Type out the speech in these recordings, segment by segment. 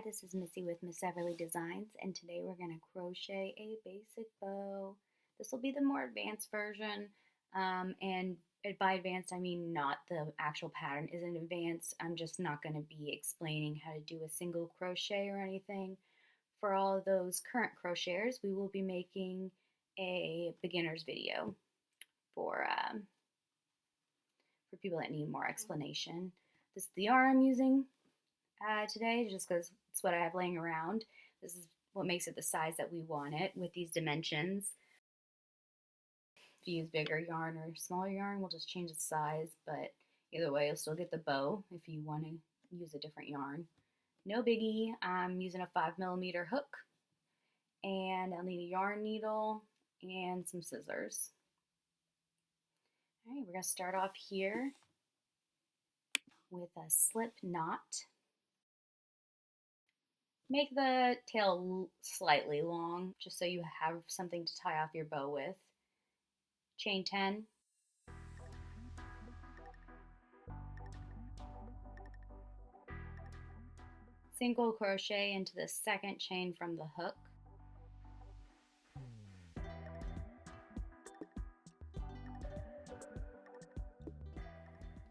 this is Missy with MissEverLee Designs, and today we're going to crochet a basic bow. This will be the more advanced version, and by advanced I mean not the actual pattern isn't advanced. I'm just not going to be explaining how to do a single crochet or anything. For all of those current crocheters, we will be making a beginner's video for people that need more explanation. This is the yarn I'm using today, just because it's what I have laying around. This is what makes it the size that we want it with these dimensions. If you use bigger yarn or smaller yarn, we'll just change the size, but either way, you'll still get the bow if you want to use a different yarn. No biggie. I'm using a 5mm hook, and I'll need a yarn needle and some scissors. All right, we're going to start off here with a slip knot. Make the tail slightly long, just so you have something to tie off your bow with. Chain 10. Single crochet into the second chain from the hook.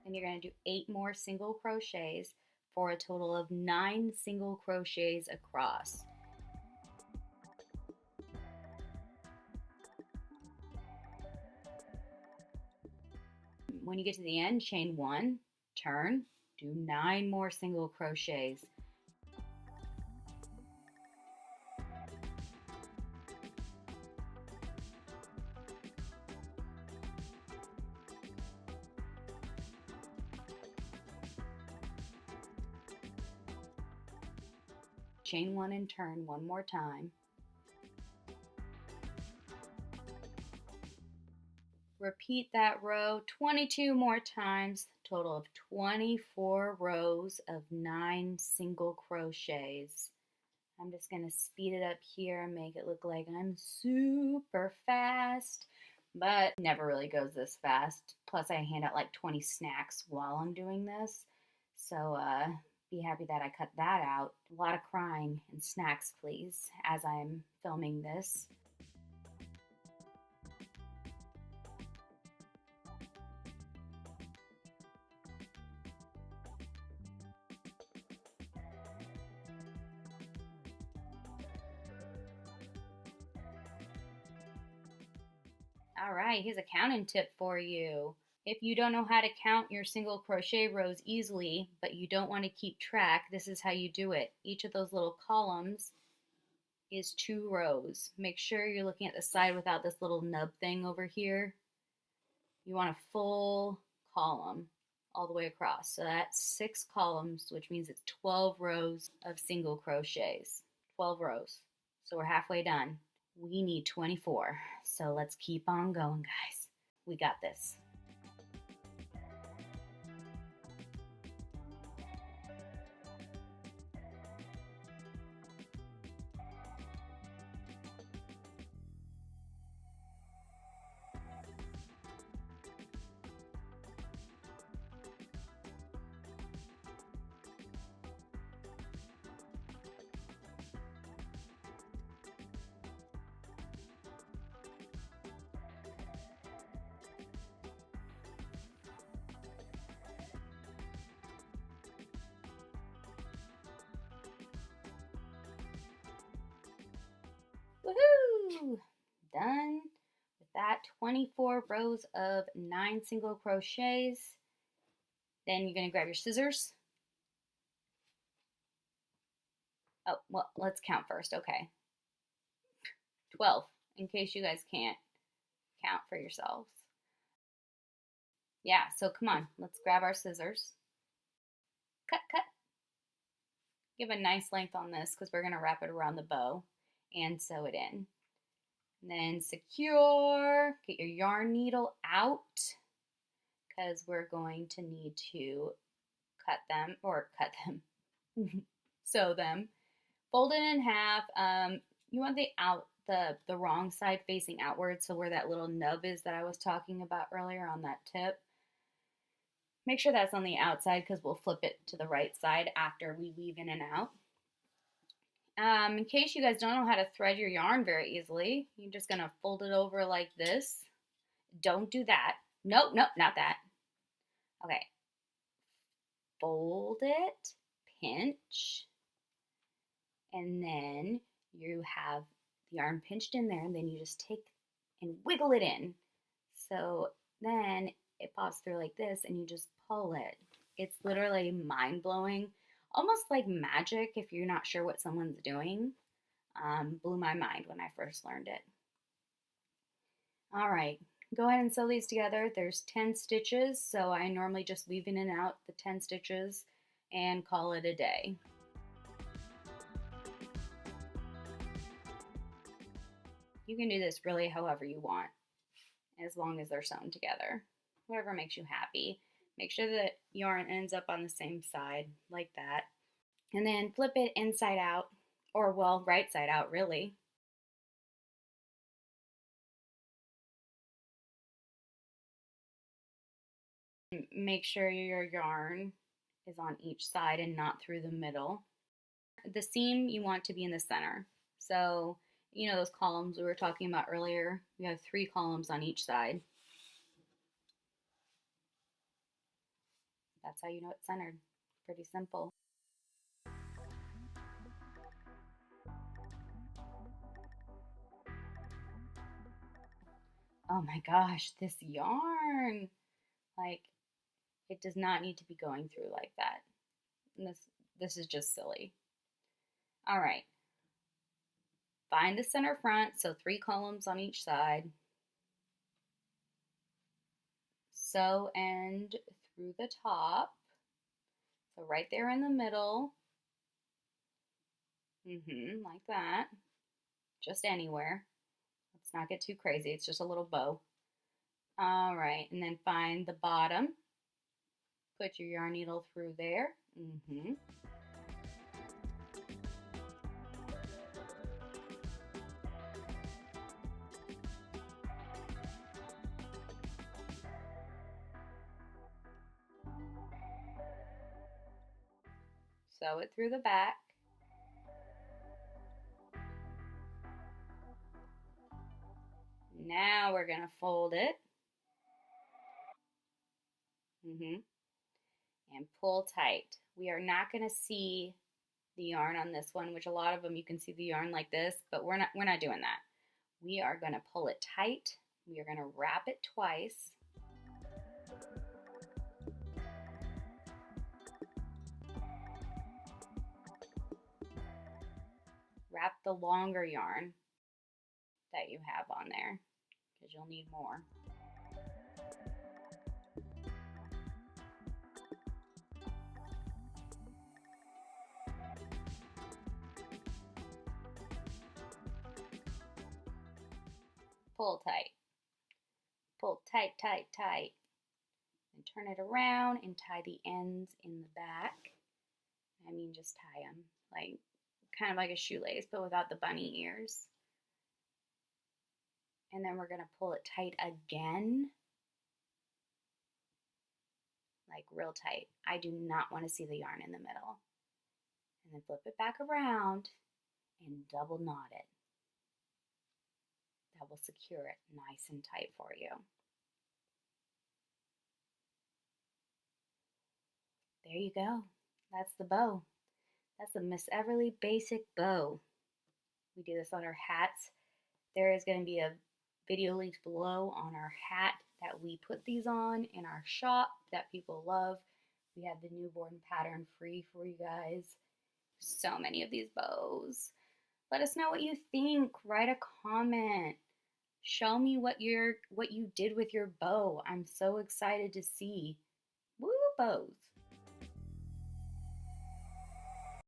And you're going to do 8 more single crochets for a total of 9 single crochets across. When you get to the end, chain 1, turn, do 9 more single crochets. Chain 1 and turn one more time. Repeat that row 22 more times, total of 24 rows of 9 single crochets. I'm just going to speed it up here and make it look like I'm super fast, but never really goes this fast. Plus I hand out like 20 snacks while I'm doing this, so be happy that I cut that out. A lot of crying and snacks, please, as I'm filming this. All right, here's a counting tip for you. If you don't know how to count your single crochet rows easily, but you don't want to keep track, this is how you do it. Each of those little columns is 2 rows. Make sure you're looking at the side without this little nub thing over here. You want a full column all the way across. So that's 6 columns, which means it's 12 rows of single crochets. 12 rows. So we're halfway done. We need 24. So let's keep on going, guys. We got this. Woohoo! Done with that 24 rows of 9 single crochets. Then you're going to grab your scissors. Oh, well, let's count first. Okay. 12, in case you guys can't count for yourselves. Yeah, so come on, let's grab our scissors. Cut, cut. Give a nice length on this because we're going to wrap it around the bow and sew it in. And then secure, get your yarn needle out because we're going to need to sew them. Fold it in half. You want the wrong side facing outward, so where that little nub is that I was talking about earlier on that tip. Make sure that's on the outside because we'll flip it to the right side after we weave in and out. In case you guys don't know how to thread your yarn very easily, you're just gonna fold it over like this. Don't do that. Nope, nope, not that. Okay. Fold it, pinch, and then you have the yarn pinched in there, and then you just take and wiggle it in. So then it pops through like this, and you just pull it. It's literally mind-blowing, almost like magic if you're not sure what someone's doing. Blew my mind when I first learned it. All right, go ahead and sew these together. There's 10 stitches, so I normally just weave in and out the 10 stitches and call it a day. You can do this really however you want, as long as they're sewn together. Whatever makes you happy. Make sure that yarn ends up on the same side, like that. And then flip it inside out, or well, right side out, really. Make sure your yarn is on each side and not through the middle. The seam you want to be in the center. So, you know those columns we were talking about earlier? We have 3 columns on each side. That's how you know it's centered. Pretty simple. Oh my gosh, this yarn! Like, it does not need to be going through like that. And this is just silly. All right. Find the center front, so 3 columns on each side. Sew end through the top. So right there in the middle. Like that. Just anywhere. Let's not get too crazy. It's just a little bow. All right, and then find the bottom. Put your yarn needle through there. Sew it through the back. Now we're going to fold it. And pull tight. We are not going to see the yarn on this one, which a lot of them you can see the yarn like this, but we're not doing that. We are going to pull it tight. We are going to wrap it twice. Wrap the longer yarn that you have on there, because you'll need more. Pull tight. Pull tight, tight, tight. And turn it around and tie the ends in the back. I mean, just tie them like kind of like a shoelace, but without the bunny ears. And then we're going to pull it tight again. Like real tight. I do not want to see the yarn in the middle. And then flip it back around and double knot it. That will secure it nice and tight for you. There you go. That's the bow. That's the MissEverLee basic bow. We do this on our hats. There is going to be a video linked below on our hat that we put these on in our shop that people love. We have the newborn pattern free for you guys. So many of these bows. Let us know what you think. Write a comment. Show me what you did with your bow. I'm so excited to see. Woo, bows.